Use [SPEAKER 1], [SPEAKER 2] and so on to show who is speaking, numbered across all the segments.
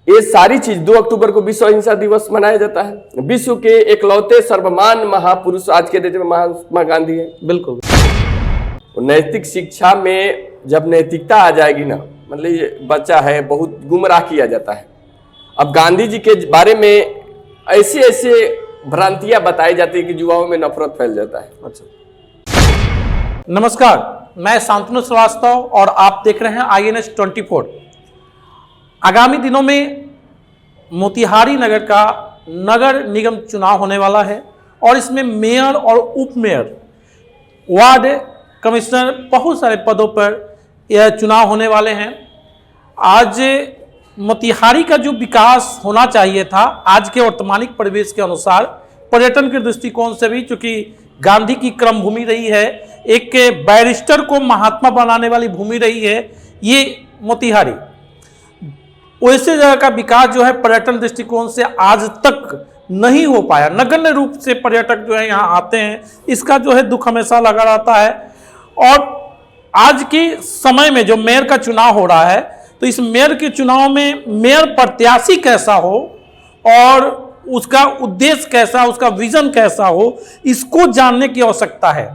[SPEAKER 1] ये सारी चीज 2 अक्टूबर को विश्व अहिंसा दिवस मनाया जाता है। विश्व के एकलौते सर्वमान महापुरुष आज के डेट में महात्मा गांधी है।
[SPEAKER 2] बिल्कुल।
[SPEAKER 1] नैतिक शिक्षा में जब नैतिकता आ जाएगी ना, मतलब ये बच्चा है बहुत गुमराह किया जाता है। अब गांधी जी के बारे में ऐसे ऐसे भ्रांतियां बताई जाती है कि युवाओं में नफरत फैल जाता है।
[SPEAKER 2] अच्छा, नमस्कार, मैं शांतनु श्रीवास्तव और आप देख रहे हैं INS 24। आगामी दिनों में मोतिहारी नगर का नगर निगम चुनाव होने वाला है और इसमें मेयर और उप मेयर, वार्ड कमिश्नर, बहुत सारे पदों पर यह चुनाव होने वाले हैं। आज मोतिहारी का जो विकास होना चाहिए था, आज के वर्तमानिक परिवेश के अनुसार, पर्यटन के दृष्टिकोण से भी, चूंकि गांधी की कर्म भूमि रही है, एक बैरिस्टर को महात्मा बनाने वाली भूमि रही है ये मोतिहारी, वैसे जगह का विकास जो है पर्यटन दृष्टिकोण से आज तक नहीं हो पाया। नगण्य रूप से पर्यटक जो है यहाँ आते हैं, इसका जो है दुख हमेशा लगा रहता है। और आज के समय में जो मेयर का चुनाव हो रहा है, तो इस मेयर के चुनाव में मेयर प्रत्याशी कैसा हो और उसका उद्देश्य कैसा, उसका विजन कैसा हो, इसको जानने की आवश्यकता है।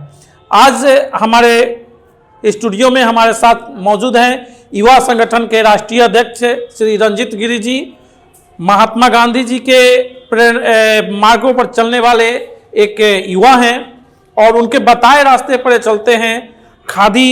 [SPEAKER 2] आज हमारे स्टूडियो में हमारे साथ मौजूद हैं युवा संगठन के राष्ट्रीय अध्यक्ष श्री रंजीत गिरी जी, महात्मा गांधी जी के मार्गों पर चलने वाले एक युवा हैं और उनके बताए रास्ते पर चलते हैं। खादी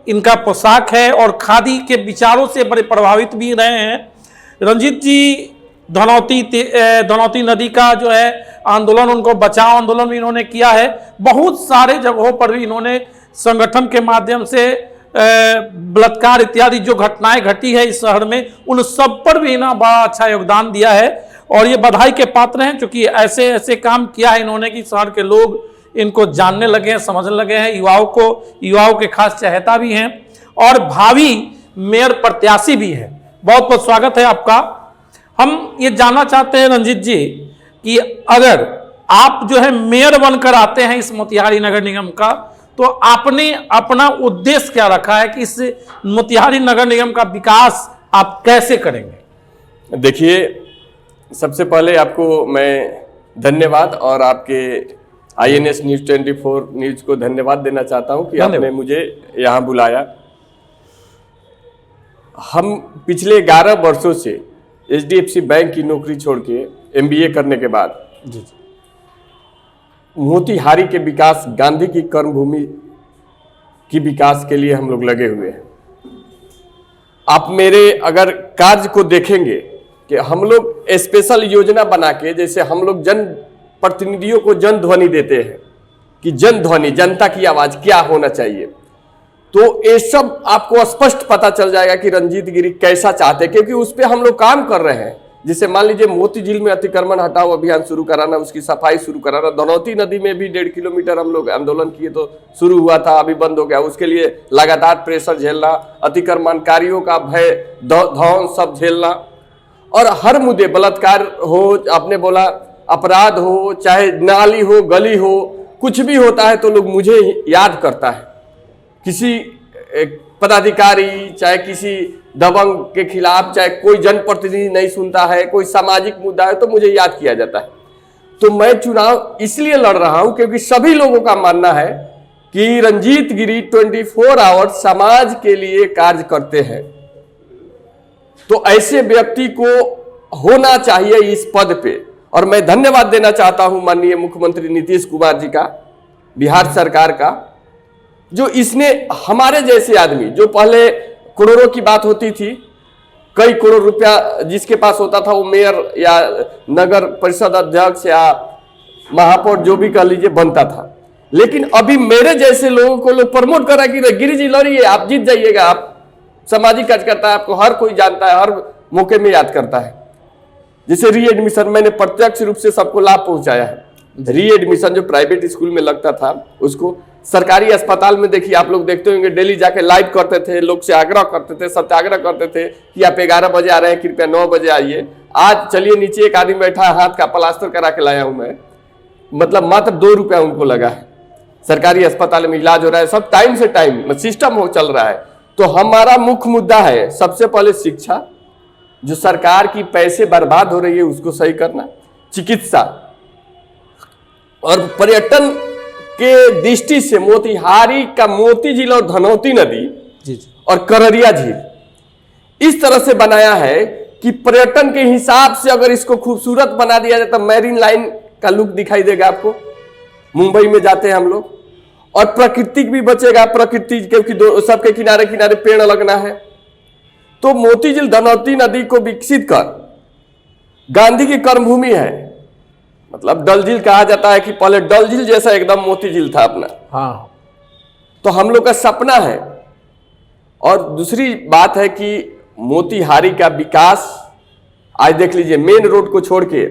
[SPEAKER 2] इनका पोशाक है और खादी के विचारों से बड़े प्रभावित भी रहे हैं। रंजीत जी धनौती नदी का जो है आंदोलन, उनको बचाओ आंदोलन भी इन्होंने किया है। बहुत सारे जगहों पर भी इन्होंने संगठन के माध्यम से बलात्कार इत्यादि जो घटनाएं घटी है इस शहर में, उन सब पर भी इन्होंने बड़ा अच्छा योगदान दिया है और ये बधाई के पात्र हैं, क्योंकि ऐसे ऐसे काम किया है इन्होंने कि शहर के लोग इनको जानने लगे हैं, समझने लगे हैं। युवाओं के खास चहेता भी हैं और भावी मेयर प्रत्याशी भी है। बहुत बहुत स्वागत है आपका। हम ये जानना चाहते हैं रंजीत जी कि अगर आप जो है मेयर बनकर आते हैं इस मोतिहारी नगर निगम का, तो आपने अपना उद्देश्य क्या रखा है कि इस मोतिहारी नगर निगम का विकास आप कैसे करेंगे?
[SPEAKER 1] देखिए, सबसे पहले आपको मैं धन्यवाद और आपके INS न्यूज़ 24 न्यूज़ को धन्यवाद देना चाहता हूं कि आपने मुझे यहां बुलाया। हम पिछले 11 वर्षों से HDFC बैंक की नौकरी छोड़ के MBA करने के बाद मोतिहारी के विकास, गांधी की कर्मभूमि की विकास के लिए हम लोग लगे हुए हैं। आप मेरे अगर कार्य को देखेंगे कि हम लोग स्पेशल योजना बना के, जैसे हम लोग जन प्रतिनिधियों को जन ध्वनि देते हैं कि जन ध्वनि, जनता की आवाज क्या होना चाहिए, तो ये सब आपको स्पष्ट पता चल जाएगा कि रंजीत गिरी कैसा चाहते हैं, क्योंकि उस पर हम लोग काम कर रहे हैं। जैसे मान लीजिए मोती झील में अतिक्रमण हटाओ अभियान शुरू कराना, उसकी सफाई शुरू कराना। धनौती नदी में भी 1.5 किलोमीटर हम लोग आंदोलन किए, तो शुरू हुआ था, अभी बंद हो गया। उसके लिए लगातार प्रेशर झेलना, अतिक्रमणकारियों का भय धौन सब झेलना, और हर मुद्दे, बलात्कार हो, आपने बोला अपराध हो, चाहे नाली हो, गली हो, कुछ भी होता है तो लोग मुझे याद करता है। किसी पदाधिकारी, चाहे किसी दबंग के खिलाफ, चाहे कोई जनप्रतिनिधि नहीं सुनता है, कोई सामाजिक मुद्दा है, तो मुझे याद किया जाता है। तो मैं चुनाव इसलिए लड़ रहा हूं क्योंकि सभी लोगों का मानना है कि रंजीत गिरी 24 आवर्स समाज के लिए कार्य करते हैं। तो ऐसे व्यक्ति को होना चाहिए इस पद पे। और मैं धन्यवाद देना चाहता हूं माननीय मुख्यमंत्री नीतीश कुमार जी का, बिहार सरकार का, जो इसने हमारे जैसे आदमी, जो पहले करोड़ों की बात होती थी, कई करोड़ रुपया जिसके पास होता था वो मेयर या नगर परिषद अध्यक्ष या महापौर जो भी कह लीजिए बनता था, लेकिन अभी मेरे जैसे लोगों को लोग प्रमोट कर रहा है कि गिरी जी लड़िए, आप जीत जाइएगा, आप सामाजिक कार्य करता है, आपको हर कोई जानता है, हर मौके में याद करता है। जैसे री एडमिशन मैंने प्रत्यक्ष रूप से सबको लाभ पहुंचाया है। री एडमिशन जो प्राइवेट स्कूल में लगता था, उसको सरकारी अस्पताल में देखिए, आप लोग देखते होंगे, डेली जाके लाइव करते थे, लोग से आग्रह करते थे, सत्याग्रह करते थे कि आप 11 बजे आ रहे हैं, कृपया 9 बजे आइए। आज चलिए, नीचे एक आदमी बैठा है, हाथ का प्लास्टर करा के लाया हूं मैं, मतलब मात्र 2 रुपया उनको लगा है। सरकारी अस्पताल में इलाज हो रहा है, सब टाइम से टाइम सिस्टम हो चल रहा है। तो हमारा मुख्य मुद्दा है सबसे पहले शिक्षा, जो सरकार की पैसे बर्बाद हो रही है उसको सही करना, चिकित्सा और पर्यटन के दृष्टि से मोतिहारी का मोती झील और धनौती नदी
[SPEAKER 2] जी
[SPEAKER 1] और कररिया झील इस तरह से बनाया है कि पर्यटन के हिसाब से अगर इसको खूबसूरत बना दिया जाए तो मैरीन लाइन का लुक दिखाई देगा आपको। मुंबई में जाते हैं हम लोग, और प्राकृतिक भी बचेगा, प्रकृति क्योंकि सबके किनारे किनारे पेड़ लगना है। तो मोती झील धनौती नदी को विकसित कर, गांधी की कर्मभूमि है, मतलब डल झील कहा जाता है कि पहले डल झील जैसा एकदम मोती झील था अपना।
[SPEAKER 2] हाँ,
[SPEAKER 1] तो हम लोग का सपना है। और दूसरी बात है कि मोतिहारी का विकास आज देख लीजिए, मेन रोड को छोड़ के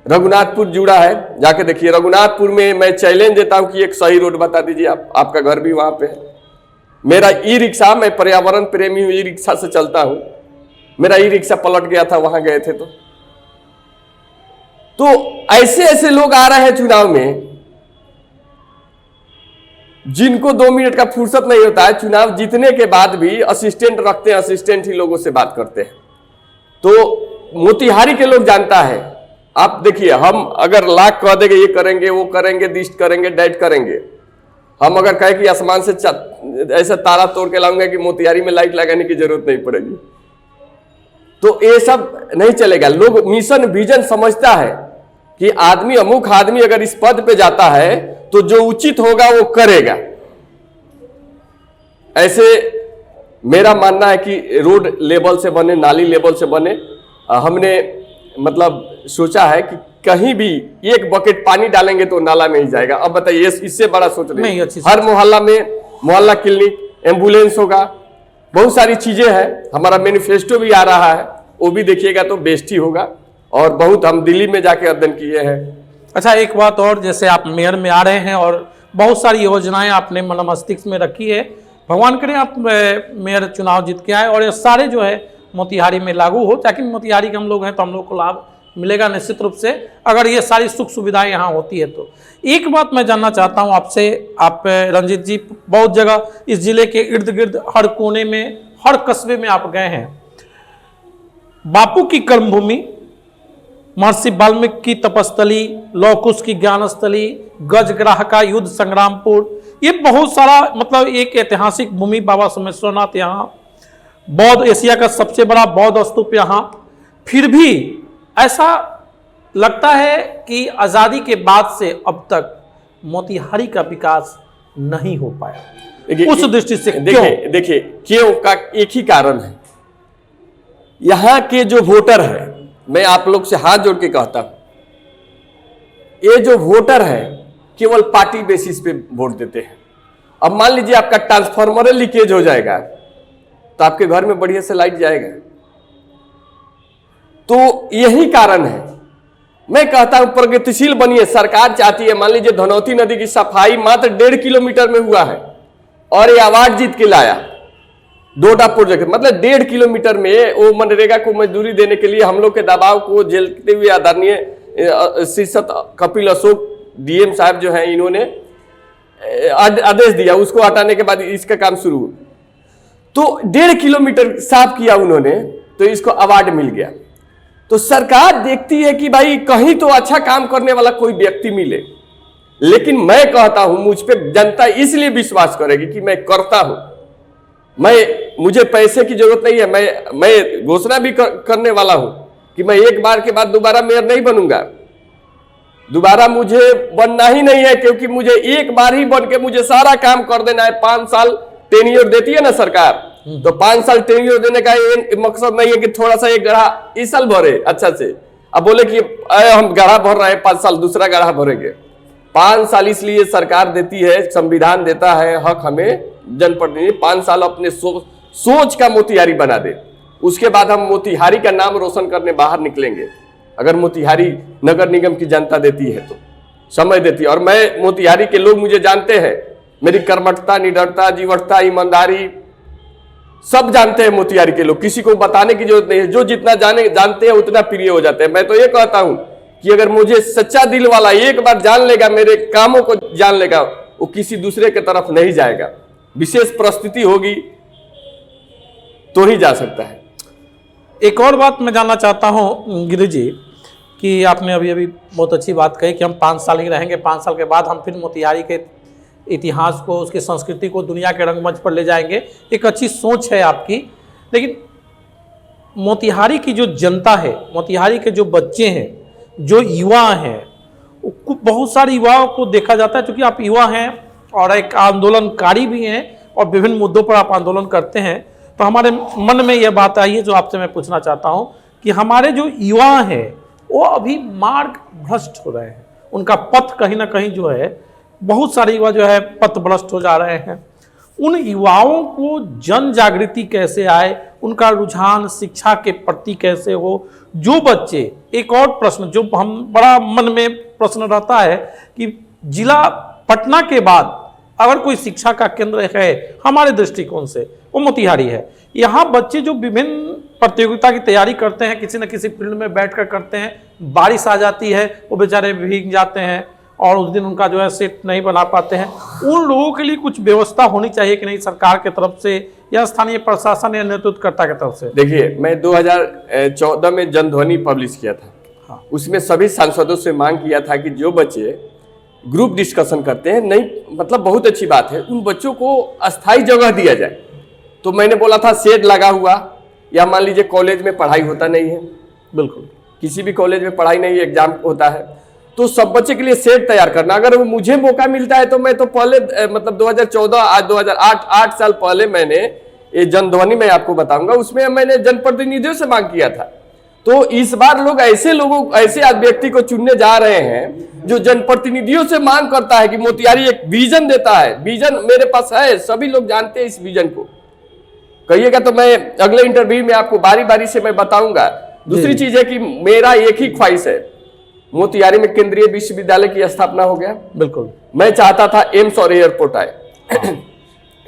[SPEAKER 1] रघुनाथपुर जुड़ा है, जाके देखिए रघुनाथपुर में। मैं चैलेंज देता हूं कि एक सही रोड बता दीजिए आप, आपका घर भी वहां पे है। मेरा ई रिक्शा, मैं पर्यावरण प्रेमी हूं, ई रिक्शा से चलता हूं, मेरा ई रिक्शा पलट गया था, वहां गए थे। तो ऐसे ऐसे लोग आ रहे हैं चुनाव में जिनको 2 मिनट का फुर्सत नहीं होता है। चुनाव जीतने के बाद भी असिस्टेंट रखते हैं, असिस्टेंट ही लोगों से बात करते हैं। तो मोतिहारी के लोग जानता है। आप देखिए, हम अगर लाख कह देंगे ये करेंगे वो करेंगे, दिष्ट करेंगे, डाइट करेंगे, हम अगर कहें कि आसमान से ऐसा तारा तोड़ के लाऊंगा कि मोतिहारी में लाइट लगाने की जरूरत नहीं पड़ेगी, तो ये सब नहीं चलेगा। लोग मिशन विजन समझता है कि आदमी, अमुक आदमी अगर इस पद पे जाता है तो जो उचित होगा वो करेगा। ऐसे मेरा मानना है कि रोड लेवल से बने, नाली लेवल से बने। हमने मतलब सोचा है कि कहीं भी एक बकेट पानी डालेंगे तो नाला में ही जाएगा। अब बताइए इससे बड़ा सोच रहे हैं। हर मोहल्ला में मोहल्ला क्लिनिक, एम्बुलेंस होगा, बहुत सारी चीजें हैं। हमारा मैनिफेस्टो भी आ रहा है, वो भी देखिएगा तो बेस्ट ही होगा। और बहुत हम दिल्ली में जाके अध्ययन किए हैं।
[SPEAKER 2] अच्छा, एक बात और, जैसे आप मेयर में आ रहे हैं और बहुत सारी योजनाएं आपने मन मस्तिष्क में रखी है, भगवान करे आप मेयर चुनाव जीत के आए और ये सारे जो है मोतिहारी में लागू हो, ताकि मोतिहारी के हम लोग हैं तो हम लोग को लाभ मिलेगा निश्चित रूप से, अगर ये सारी सुख सुविधाएं यहाँ होती है तो। एक बात मैं जानना चाहता हूँ आपसे, आप रंजीत जी बहुत जगह इस जिले के इर्द गिर्द हर कोने में, हर कस्बे में आप गए हैं। बापू की कर्मभूमि, महर्षि वाल्मीकि की तपस्थली, लौह कुश की ज्ञानस्थली, गजग्राह का युद्ध संग्रामपुर, ये बहुत सारा मतलब एक ऐतिहासिक भूमि। बाबा सोमेश्वरनाथ यहाँ, बौद्ध, एशिया का सबसे बड़ा बौद्ध स्तूप यहाँ। फिर भी ऐसा लगता है कि आज़ादी के बाद से अब तक मोतिहारी का विकास नहीं हो पाया। उस दृष्टि से
[SPEAKER 1] देखिए क्यों का एक ही कारण है। यहाँ के जो वोटर है, मैं आप लोग से हाथ जोड़ के कहता हूं, ये जो वोटर है केवल पार्टी बेसिस पे वोट देते हैं। अब मान लीजिए आपका ट्रांसफार्मर लीकेज हो जाएगा तो आपके घर में बढ़िया से लाइट जाएगा। तो यही कारण है। मैं कहता हूं प्रगतिशील बनिए। सरकार चाहती है, मान लीजिए धनौती नदी की सफाई मात्र 1.5 किलोमीटर में हुआ है और ये अवार्ड जीत के लाया। 2टा प्रोजेक्ट, मतलब 1.5 किलोमीटर में वो मनरेगा को मजदूरी देने के लिए हम लोग के दबाव को झेलते हुए आदरणीय शीर्षत कपिल अशोक डीएम साहब जो हैं, इन्होंने आदेश दिया, उसको हटाने के बाद इसका काम शुरू। तो 1.5 किलोमीटर साफ किया उन्होंने, तो इसको अवार्ड मिल गया। तो सरकार देखती है कि भाई कहीं तो अच्छा काम करने वाला कोई व्यक्ति मिले। लेकिन मैं कहता हूं, मुझ पे जनता इसलिए विश्वास करेगी कि मैं करता हूं। मुझे पैसे की जरूरत नहीं है। मैं घोषणा भी करने वाला हूं कि मैं एक बार के बाद दोबारा मेयर नहीं बनूंगा। दोबारा मुझे बनना ही नहीं है, क्योंकि मुझे एक बार ही बन के मुझे सारा काम कर देना है। 5 साल टेन्योर देती है ना सरकार, तो 5 साल टेन्योर देने का ये मकसद नहीं है कि थोड़ा सा एक गढ़ा इस साल भरे अच्छा से, अब बोले कि हम गढ़ा भर रहे हैं 5 साल, दूसरा गढ़ा भरेंगे। 5 साल इसलिए सरकार देती है, संविधान देता है हक हमें जनप्रतिनिधि, 5 साल अपने सोच का मोतिहारी बना दे। उसके बाद हम मोतिहारी का नाम रोशन करने बाहर निकलेंगे, अगर मोतिहारी नगर निगम की जनता देती है तो, समय देती है। और मैं मोतिहारी के लोग मुझे जानते हैं, मेरी कर्मठता, निडरता, जीवटता, ईमानदारी सब जानते हैं मोतिहारी के लोग। किसी को बताने की जरूरत नहीं है, जो जितना जानते हैं उतना प्रिय हो जाते हैं। मैं तो ये कहता हूं कि अगर मुझे सच्चा दिल वाला एक बार जान लेगा, मेरे कामों को जान लेगा, वो किसी दूसरे के तरफ नहीं जाएगा। विशेष परिस्थिति होगी तो ही जा सकता है।
[SPEAKER 2] एक और बात मैं जानना चाहता हूँ गिरीश जी कि आपने अभी अभी बहुत अच्छी बात कही कि हम 5 साल ही रहेंगे, 5 साल के बाद हम फिर मोतिहारी के इतिहास को, उसकी संस्कृति को दुनिया के रंगमंच पर ले जाएंगे। एक अच्छी सोच है आपकी, लेकिन मोतिहारी की जो जनता है, मोतिहारी के जो बच्चे हैं, जो युवा हैं, बहुत सारे युवाओं को देखा जाता है, क्योंकि आप युवा हैं और एक आंदोलनकारी भी हैं और विभिन्न मुद्दों पर आप आंदोलन करते हैं, तो हमारे मन में यह बात आई है जो आपसे मैं पूछना चाहता हूं कि हमारे जो युवा हैं वो अभी मार्ग भ्रष्ट हो रहे हैं, उनका पथ कहीं ना कहीं जो है, बहुत सारे युवा जो है पथ भ्रष्ट हो जा रहे हैं। उन युवाओं को जन जागृति कैसे आए, उनका रुझान शिक्षा के प्रति कैसे हो, जो बच्चे, एक और प्रश्न जो हम बड़ा मन में प्रश्न रहता है कि जिला पटना के बाद अगर कोई शिक्षा का केंद्र है हमारे दृष्टिकोण से, वो मोतिहारी है। यहाँ बच्चे जो विभिन्न प्रतियोगिता की तैयारी करते हैं, किसी न किसी फील्ड में बैठकर करते हैं, बारिश आ जाती है, वो बेचारे भीग जाते हैं और उस दिन उनका जो है सेट नहीं बना पाते हैं। उन लोगों के लिए कुछ व्यवस्था होनी चाहिए कि नहीं, सरकार की तरफ से या स्थानीय प्रशासन या नेतृत्वकर्ता की तरफ से?
[SPEAKER 1] देखिए, मैं 2014 में जनध्वनि पब्लिश किया था।
[SPEAKER 2] हाँ।
[SPEAKER 1] उसमें सभी सांसदों से मांग किया था कि जो बच्चे ग्रुप डिस्कशन करते हैं, नहीं मतलब बहुत अच्छी बात है, उन बच्चों को अस्थायी जगह दिया जाए। तो मैंने बोला था शेड लगा हुआ, या मान लीजिए कॉलेज में पढ़ाई होता नहीं है,
[SPEAKER 2] बिल्कुल
[SPEAKER 1] किसी भी कॉलेज में पढ़ाई नहीं, एग्जाम होता है, तो सब बच्चे के लिए सेट तैयार करना। अगर मुझे मौका मिलता है तो मैं तो पहले मतलब 2014 आज 2008 8 साल पहले मैंने ये जनध्वनि में आपको बताऊंगा, उसमें मैंने जनप्रतिनिधियों से मांग किया था। तो इस बार लोग ऐसे व्यक्ति को चुनने जा रहे हैं जो जनप्रतिनिधियों से मांग करता है कि मोतिहारी एक विजन देता है। विजन मेरे पास है, सभी लोग जानते हैं इस विजन को। कहिएगा तो मैं अगले इंटरव्यू में आपको बारी बारी से मैं बताऊंगा। दूसरी चीज है कि मेरा एक ही ख्वाहिश है, मोतिहारी में केंद्रीय विश्वविद्यालय की स्थापना हो गया।
[SPEAKER 2] बिल्कुल,
[SPEAKER 1] मैं चाहता था एम्स और एयरपोर्ट आए।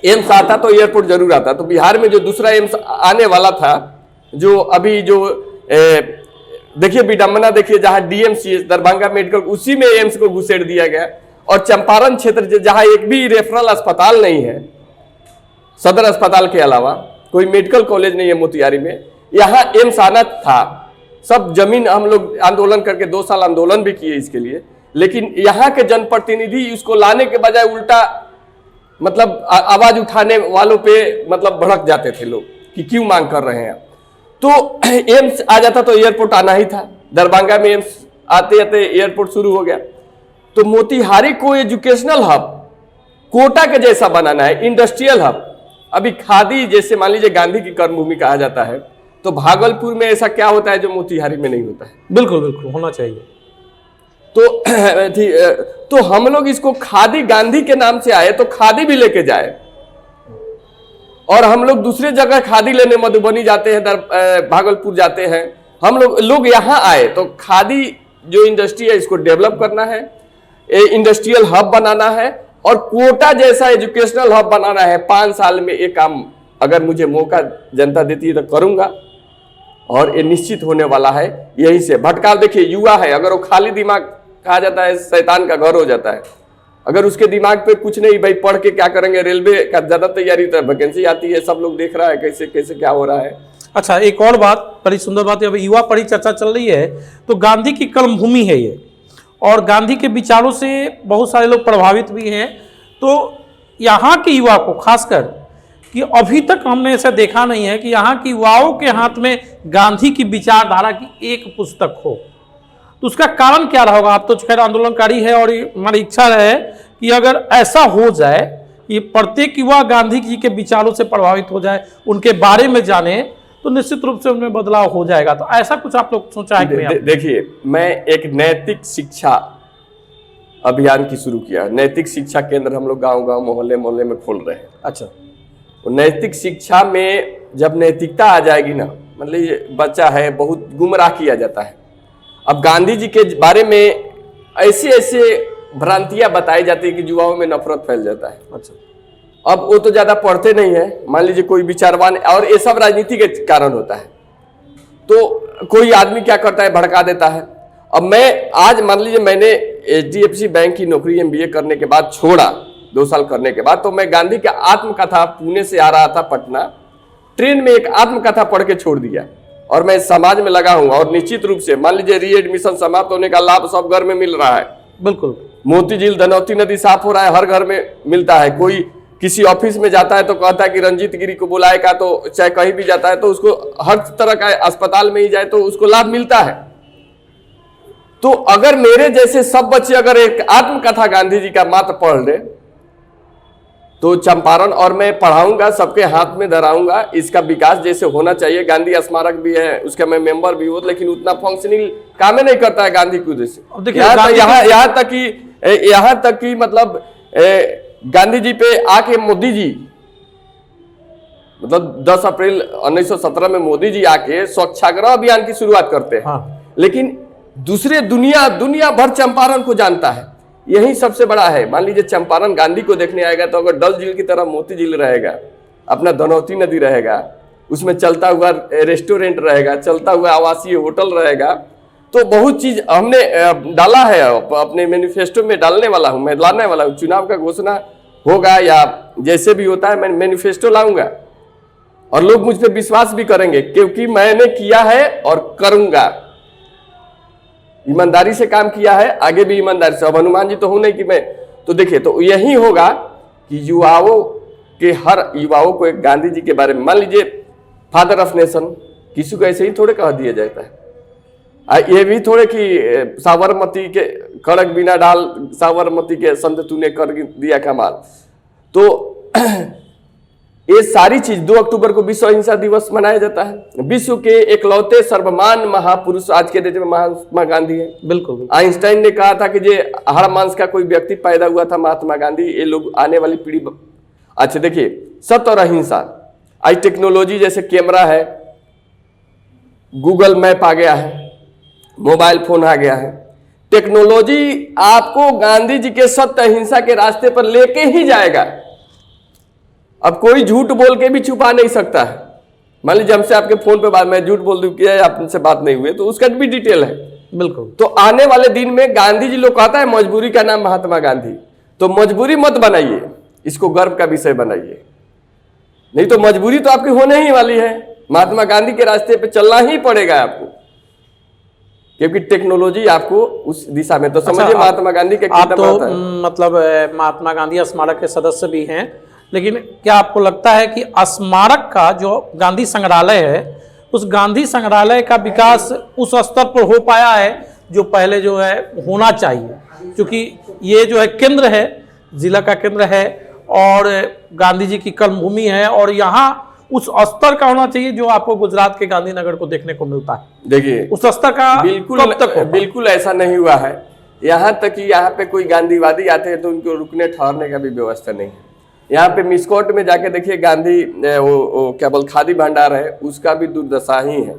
[SPEAKER 1] एम्स आता तो एयरपोर्ट जरूर आता। तो बिहार में जो दूसरा एम्स आने वाला था, जो अभी जो देखिए विडंबना देखिए, जहां डीएमसीएच दरभंगा मेडिकल, उसी में एम्स को घुसेड़ दिया गया। और चंपारण क्षेत्र जहां एक भी रेफरल अस्पताल नहीं है, सदर अस्पताल के अलावा कोई मेडिकल कॉलेज नहीं है मोतिहारी में, यहाँ एम्स आना था। सब जमीन हम लोग आंदोलन करके 2 साल आंदोलन भी किए इसके लिए, लेकिन यहाँ के जनप्रतिनिधि इसको लाने के बजाय उल्टा मतलब आवाज उठाने वालों पे मतलब भड़क जाते थे लोग कि क्यों मांग कर रहे हैं। तो एम्स आ जाता तो एयरपोर्ट आना ही था। दरभंगा में एम्स आते आते एयरपोर्ट शुरू हो गया। तो मोतिहारी को एजुकेशनल हब कोटा के जैसा बनाना है, इंडस्ट्रियल हब। अभी खादी जैसे मान लीजिए गांधी की कर्मभूमि कहा जाता है, तो भागलपुर में ऐसा क्या होता है जो मोतिहारी में नहीं होता है?
[SPEAKER 2] बिल्कुल बिल्कुल होना चाहिए।
[SPEAKER 1] तो हम लोग इसको खादी, गांधी के नाम से आए तो खादी भी लेके जाए। और हम लोग दूसरे जगह खादी लेने मधुबनी जाते हैं, भागलपुर जाते हैं, हम लोग यहाँ आए तो खादी जो इंडस्ट्री है इसको डेवलप करना है, इंडस्ट्रियल हब बनाना है और कोटा जैसा एजुकेशनल हब बनाना है। 5 साल में ये काम अगर मुझे मौका जनता देती है तो करूंगा, और ये निश्चित होने वाला है। यही से भटकाव देखिए, युवा है, अगर वो खाली दिमाग कहा जाता है शैतान का घर हो जाता है। अगर उसके दिमाग पे कुछ नहीं, भाई पढ़ के क्या करेंगे, रेलवे का ज्यादा तैयारी, तो वैकेंसी आती है, सब लोग देख रहा है कैसे कैसे क्या हो रहा है।
[SPEAKER 2] अच्छा, एक और बात, बड़ी सुंदर बात है, अभी युवा पर ही चर्चा चल रही है, तो गांधी की कर्मभूमि है ये, और गांधी के विचारों से बहुत सारे लोग प्रभावित भी हैं। तो यहाँ के युवा को खासकर, कि अभी तक हमने ऐसा देखा नहीं है कि यहाँ के युवाओं के हाथ में गांधी की विचारधारा की एक पुस्तक हो, तो उसका कारण क्या रहा होगा? आप तो खैर आंदोलनकारी है और हमारी इच्छा है कि अगर ऐसा हो जाए कि प्रत्येक युवा गांधी जी के विचारों से प्रभावित हो जाए, उनके बारे में जाने, तो निश्चित रूप से उनमें बदलाव हो जाएगा। तो ऐसा कुछ आप लोग सोचा है कि
[SPEAKER 1] देखिए, मैं एक नैतिक शिक्षा अभियान की शुरू किया। नैतिक शिक्षा केंद्र हम लोग गांव-गांव, मोहल्ले-मोहल्ले में खोल रहे हैं।
[SPEAKER 2] अच्छा,
[SPEAKER 1] नैतिक शिक्षा में जब नैतिकता आ जाएगी ना, मतलब ये बच्चा है बहुत गुमराह किया जाता है। अब गांधी जी के बारे में ऐसे ऐसे भ्रांतियां बताई जाती है कि युवाओं में नफरत फैल जाता है।
[SPEAKER 2] अच्छा,
[SPEAKER 1] अब वो तो ज्यादा पढ़ते नहीं है, मान लीजिए कोई विचारवान, और ये सब राजनीति के कारण होता है। तो कोई आदमी क्या करता है, भड़का देता है। अब मैं आज मान लीजिए मैंने HDFC बैंक की नौकरी MBA करने के बाद छोड़ा, 2 साल करने के बाद, तो मैं गांधी का आत्मकथा, पुणे से आ रहा था पटना, ट्रेन में एक आत्मकथा पढ़ के छोड़ दिया और मैं समाज में लगा हूं, और निश्चित रूप से मान लीजिए रीएडमिशन समाप्त होने का लाभ सब घर में मिल रहा है।
[SPEAKER 2] बिल्कुल।
[SPEAKER 1] मोती झील धनौती नदी साफ हो रहा है, हर घर में मिलता है। कोई किसी ऑफिस में जाता है तो कहता है कि रंजीत गिरी को बुलाएगा, तो चाहे कहीं भी जाता है तो उसको हर तरह का अस्पताल में ही जाए तो उसको लाभ मिलता है। तो अगर मेरे जैसे सब बच्चे अगर एक आत्मकथा गांधी जी का मात्र पढ़ ले तो चंपारण, और मैं पढ़ाऊंगा, सबके हाथ में धराऊंगा, इसका विकास जैसे होना चाहिए। गांधी स्मारक भी है, उसका मैं मेंबर भी हूं, लेकिन उतना फंक्शनिंग काम नहीं करता है गांधी को जैसे। यहाँ तक कि मतलब गांधी जी पे आके मोदी जी, मतलब 10 अप्रैल 1917 में मोदी जी आके स्वच्छाग्रह अभियान की शुरुआत करते हैं।
[SPEAKER 2] हाँ।
[SPEAKER 1] लेकिन दूसरे दुनिया भर चंपारण को जानता है, यही सबसे बड़ा है। मान लीजिए चंपारण गांधी को देखने आएगा तो अगर डल झील की तरह मोती झील रहेगा, अपना धनौती नदी रहेगा, उसमें चलता हुआ रेस्टोरेंट रहेगा, चलता हुआ आवासीय होटल रहेगा, तो बहुत चीज हमने डाला है, अपने मैनिफेस्टो में डालने वाला हूं, मैं लाने वाला हूं। चुनाव का घोषणा होगा या जैसे भी होता है, मैं मैनिफेस्टो लाऊंगा और लोग मुझ पर विश्वास भी करेंगे, क्योंकि मैंने किया है और करूंगा। ईमानदारी से काम किया है, आगे भी ईमानदारी से। अब हनुमान जी तो हूं नहीं कि मैं, तो देखिए, तो यही होगा कि हर युवाओं को एक गांधी जी के बारे में, मान लीजिए फादर ऑफ नेशन, किसी को ऐसे ही थोड़े कह दिया जाता है। ये भी थोड़े कि साबरमती के कड़क बिना डाल, साबरमती के संत तूने कर दिया कमाल। तो ये सारी चीज 2 अक्टूबर को विश्व अहिंसा दिवस मनाया जाता है। विश्व के एकलौते सर्वमान महापुरुष आज के डेट में महात्मा गांधी है।
[SPEAKER 2] बिल्कुल।
[SPEAKER 1] आइंस्टाइन ने कहा था कि जे हर मांस का कोई व्यक्ति पैदा हुआ था महात्मा गांधी। ये लोग आने वाली पीढ़ी। अच्छा देखिए, सत्य और अहिंसा, आज टेक्नोलॉजी जैसे कैमरा है, गूगल मैप आ गया है, मोबाइल फोन आ गया है, टेक्नोलॉजी आपको गांधी जी के सत्य अहिंसा के रास्ते पर लेके ही जाएगा। अब कोई झूठ बोल के भी छुपा नहीं सकता है। मान लीजिए हमसे आपके फोन पे बात, मैं झूठ बोल दूं कि आपसे बात नहीं हुई, तो उसका भी डिटेल है।
[SPEAKER 2] बिल्कुल।
[SPEAKER 1] तो आने वाले दिन में गांधी जी, लोग कहता है मजबूरी का नाम महात्मा गांधी, तो मजबूरी मत बनाइए, इसको गर्व का विषय बनाइए। नहीं तो मजबूरी तो आपकी होने ही वाली है, महात्मा गांधी के रास्ते पे चलना ही पड़ेगा आपको, क्योंकि टेक्नोलॉजी आपको उस दिशा में। तो समझिए महात्मा गांधी के
[SPEAKER 2] आप तो मतलब महात्मा गांधी स्मारक के सदस्य भी हैं, लेकिन क्या आपको लगता है कि स्मारक का जो गांधी संग्रहालय है, उस गांधी संग्रहालय का विकास उस स्तर पर हो पाया है जो पहले जो है होना चाहिए? क्योंकि ये जो है केंद्र है, जिला का केंद्र है और गांधी जी की कर्मभूमि है, और यहाँ उस स्तर का होना चाहिए जो आपको गुजरात के गांधीनगर को देखने को मिलता है।
[SPEAKER 1] देखिए,
[SPEAKER 2] उस स्तर का कब तक होगा?
[SPEAKER 1] बिल्कुल ऐसा नहीं हुआ है। यहाँ तक कि यहाँ पे कोई गांधीवादी आते हैं तो उनको रुकने ठहरने का भी व्यवस्था नहीं है। यहाँ पे मिसकोट में जाके देखिए, गांधी वो क्या बोल खादी भंडार है, उसका भी दुर्दशा ही है।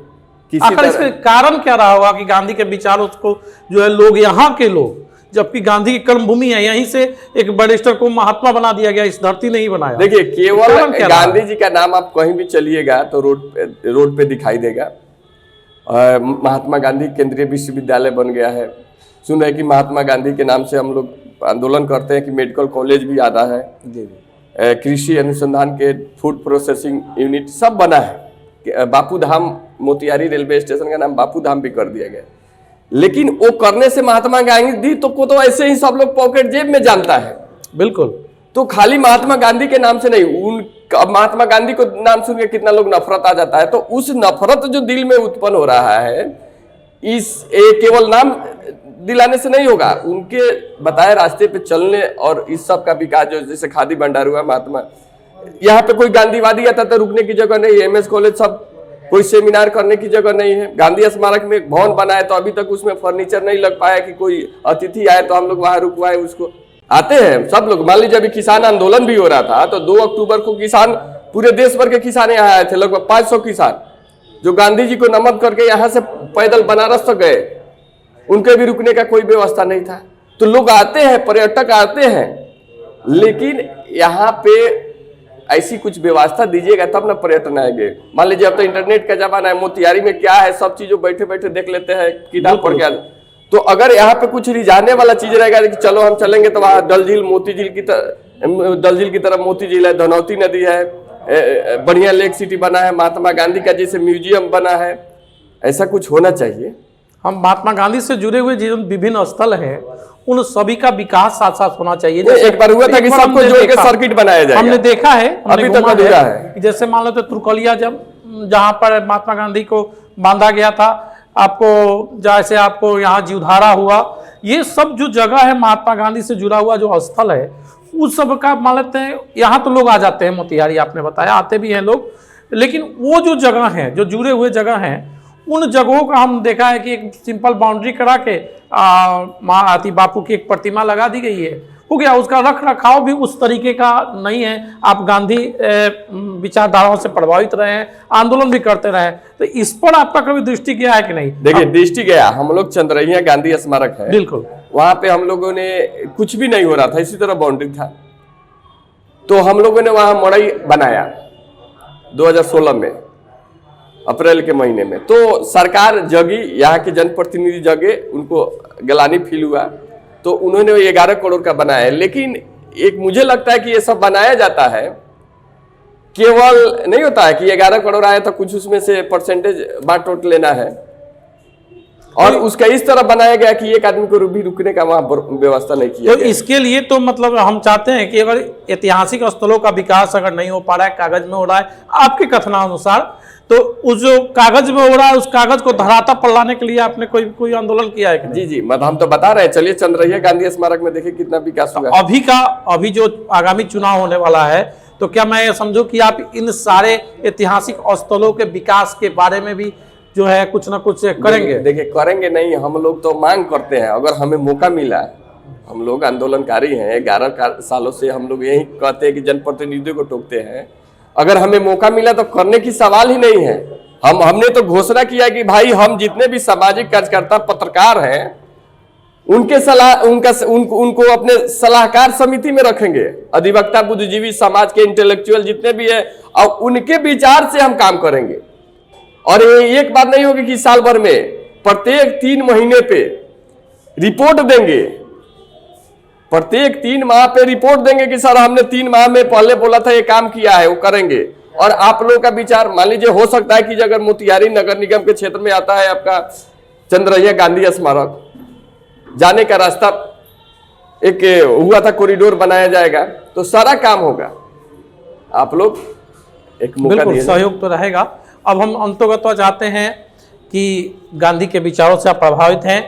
[SPEAKER 2] आखिर इसका कारण क्या रहा होगा कि गांधी के विचारों को जो है लोग, यहाँ के लोग, जबकि गांधी की कर्मभूमि है, यहीं से एक बैरिस्टर को महात्मा बना दिया गया, इस धरती ने ही बनाया।
[SPEAKER 1] देखिए, केवल गांधी जी का नाम आप कहीं भी चलिएगा तो रोड पे दिखाई देगा। महात्मा गांधी केंद्रीय विश्वविद्यालय बन गया है। सुन रहे कि महात्मा गांधी के नाम से हम लोग आंदोलन करते हैं कि मेडिकल कॉलेज भी आता है, कृषि अनुसंधान के फूड प्रोसेसिंग यूनिट सब बना है। बापू धाम, मोतिहारी रेलवे स्टेशन का नाम बापू धाम भी कर दिया गया। लेकिन वो करने से महात्मा गांधी तो को तो ऐसे ही सब लोग पॉकेट जेब में जानता है।
[SPEAKER 2] बिल्कुल। तो
[SPEAKER 1] खाली महात्मा गांधी के नाम से नहीं, महात्मा गांधी को नाम सुन के कितना लोग नफरत आ जाता है। तो उस नफरत जो दिल में उत्पन्न हो रहा है, केवल नाम दिलाने से नहीं होगा, उनके बताए रास्ते पे चलने और इस सब का विकास, जो जैसे खादी भंडार हुआ, महात्मा, यहाँ पे कोई गांधीवादी आता तो रुकने की जगह नहीं है, एमएस कॉलेज सब कोई सेमिनार करने की जगह नहीं है। गांधी स्मारक में एक भवन बना है तो अभी तक उसमें फर्नीचर नहीं लग पाया कि कोई अतिथि आए तो हम लोग वहां रुकवाए उसको। आते हैं सब लोग। मान लीजिए अभी किसान आंदोलन भी हो रहा था तो 2 अक्टूबर को किसान, पूरे देश भर के किसान यहाँ आए थे, लगभग 500 किसान, जो गांधी जी को नमन करके यहाँ से पैदल बनारस तक गए। उनके भी रुकने का कोई व्यवस्था नहीं था। तो लोग आते हैं, पर्यटक आते हैं, लेकिन यहाँ पे ऐसी कुछ व्यवस्था दीजिएगा तब ना पर्यटन आएंगे। मान लीजिए अब तो इंटरनेट का जमाना है, मोतिहारी में क्या है सब चीजों बैठे बैठे देख लेते हैं, किताब पढ़ के। तो अगर यहाँ पे कुछ रिझाने वाला चीज रहेगा कि चलो हम चलेंगे, तो वहाँ डल झील, मोती झील की तरफ मोती झील है, धनौती नदी है, बढ़िया लेक सिटी बना है, महात्मा गांधी का जैसे म्यूजियम बना है, ऐसा कुछ होना चाहिए।
[SPEAKER 2] हम महात्मा गांधी से जुड़े हुए जो विभिन्न स्थल हैं उन सभी का विकास साथ साथ होना चाहिए।
[SPEAKER 1] एक बार हुआ था कि सबको जोड़ के सर्किट बनाया जाएगा,
[SPEAKER 2] हमने देखा है,
[SPEAKER 1] अभी तक अधूरा है।
[SPEAKER 2] जैसे मान लो तो तुर्कलिया जहां पर महात्मा गांधी को बांधा गया था, आपको जैसे आपको यहाँ जीवधारा हुआ, ये सब जो जगह है महात्मा गांधी से जुड़ा हुआ जो स्थल है उस सब का मान लेते हैं। यहाँ तो लोग आ जाते हैं, मोतिहारी आपने बताया आते भी हैं लोग, लेकिन वो जो जगह हैं जो जुड़े हुए जगह हैं उन जगहों का हम देखा है कि एक सिंपल बाउंड्री करा के महाअति बापू की एक प्रतिमा लगा दी गई है, हो गया। उसका रख रखाव भी उस तरीके का नहीं है। आप गांधी विचारधाराओं से प्रभावित रहे हैं, आंदोलन भी करते रहे, तो इस पर आपका कभी दृष्टि गया है कि नहीं?
[SPEAKER 1] देखिए दृष्टि गया, हम लोग चंद्रहिया गांधी स्मारक है,
[SPEAKER 2] बिल्कुल,
[SPEAKER 1] वहां पे हम लोगों ने कुछ भी नहीं हो रहा था, इसी तरह बाउंड्री था, तो हम लोगों ने वहां मड़ई बनाया 2016 में अप्रैल के महीने में। तो सरकार जगी, यहाँ के जनप्रतिनिधि जगे, उनको गलानी फील हुआ, तो उन्होंने 11 करोड़ का बनाया। लेकिन एक मुझे लगता है कि ये सब बनाया जाता है, केवल नहीं होता है कि 11 करोड़ आया तो कुछ उसमें से परसेंटेज बांट टोट लेना है, और उसका इस तरह बनाया गया कि एक आदमी को भी रुकने का वहां व्यवस्था नहीं किया।
[SPEAKER 2] तो इसके लिए तो मतलब हम चाहते हैं कि अगर ऐतिहासिक स्थलों का विकास अगर नहीं हो पा रहा है, कागज में हो रहा है आपके कथनानुसार, तो उस जो कागज में हो रहा है उस कागज को धरातल पर लाने के लिए आपने कोई आंदोलन किया है कि नहीं?
[SPEAKER 1] जी मतलब हम तो बता रहे हैं, चलिए चंद्रहिया गांधी स्मारक में देखिए कितना विकास हुआ।
[SPEAKER 2] अभी जो आगामी चुनाव होने वाला है, तो क्या मैं ये समझूं कि आप इन सारे ऐतिहासिक स्थलों के विकास के बारे में भी जो है कुछ ना कुछ करेंगे?
[SPEAKER 1] देखिए करेंगे नहीं, हम लोग तो मांग करते हैं, अगर हमें मौका मिला, हम लोग आंदोलनकारी हैं, 11 सालों से हम लोग यही कहते हैं कि जनप्रतिनिधियों को टोकते हैं, अगर हमें मौका मिला तो करने की सवाल ही नहीं है। हमने तो घोषणा किया कि भाई हम जितने भी सामाजिक कार्यकर्ता पत्रकार हैं उनके सलाह उनको अपने सलाहकार समिति में रखेंगे, अधिवक्ता बुद्धिजीवी समाज के इंटेलेक्चुअल जितने भी है, और उनके विचार से हम काम करेंगे। और ये एक बात नहीं होगी कि साल भर में प्रत्येक 3 महीने पे रिपोर्ट देंगे, प्रत्येक 3 माह पे रिपोर्ट देंगे कि सर हमने 3 माह में पहले बोला था ये काम किया है, वो करेंगे। और आप लोगों का विचार मान लीजिए, हो सकता है कि अगर मोतिहारी नगर निगम के क्षेत्र में आता है आपका चंद्रहिया गांधी स्मारक, जाने का रास्ता एक हुआ था, कॉरिडोर बनाया जाएगा, तो सारा काम होगा। आप लोग एक मौका दिए,
[SPEAKER 2] सहयोग तो रहेगा। अब हम अंतर्गत चाहते हैं कि गांधी के विचारों से आप प्रभावित हैं,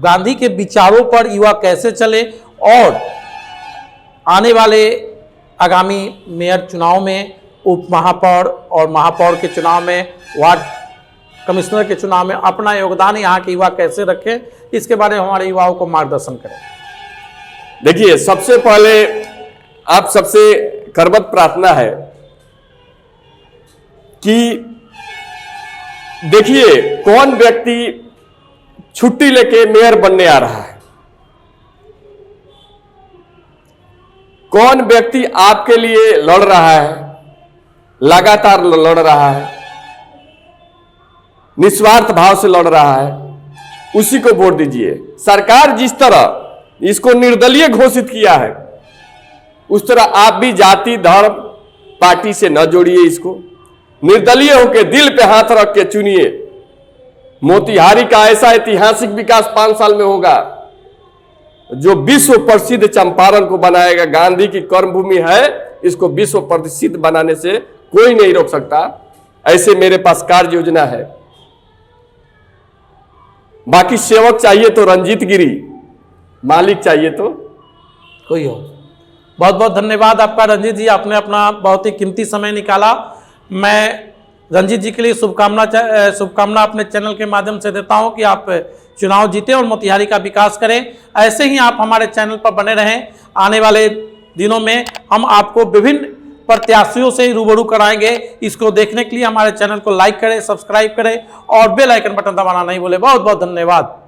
[SPEAKER 2] गांधी के विचारों पर युवा कैसे चले, और आने वाले आगामी मेयर चुनाव में, उप महापौर और महापौर के चुनाव में, वार्ड कमिश्नर के चुनाव में अपना योगदान यहाँ के युवा कैसे रखें, इसके बारे में हमारे युवाओं को मार्गदर्शन करें।
[SPEAKER 1] देखिए सबसे पहले आप सबसे करबद्ध प्रार्थना है कि देखिए कौन व्यक्ति छुट्टी लेके मेयर बनने आ रहा है, कौन व्यक्ति आपके लिए लड़ रहा है, लगातार लड़ रहा है, निस्वार्थ भाव से लड़ रहा है, उसी को वोट दीजिए। सरकार जिस तरह इसको निर्दलीय घोषित किया है, उस तरह आप भी जाति धर्म पार्टी से न जोड़िए, इसको निर्दलीय होकर दिल पे हाथ रख के चुनिए। मोतिहारी का ऐसा ऐतिहासिक विकास 5 साल में होगा जो विश्व प्रसिद्ध चंपारण को बनाएगा। गांधी की कर्मभूमि है, इसको विश्व प्रसिद्ध बनाने से कोई नहीं रोक सकता। ऐसे मेरे पास कार्य योजना है। बाकी सेवक चाहिए तो रंजीत गिरी, मालिक चाहिए तो
[SPEAKER 2] कोई हो। बहुत बहुत धन्यवाद आपका रंजीत जी, आपने अपना बहुत ही कीमती समय निकाला। मैं रंजीत जी के लिए शुभकामना अपने चैनल के माध्यम से देता हूं कि आप चुनाव जीतें और मोतिहारी का विकास करें। ऐसे ही आप हमारे चैनल पर बने रहें। आने वाले दिनों में हम आपको विभिन्न प्रत्याशियों से रूबरू कराएंगे। इसको देखने के लिए हमारे चैनल को लाइक करें, सब्सक्राइब करें और बेल आइकन बटन दबाना नहीं भूलें। बहुत बहुत धन्यवाद।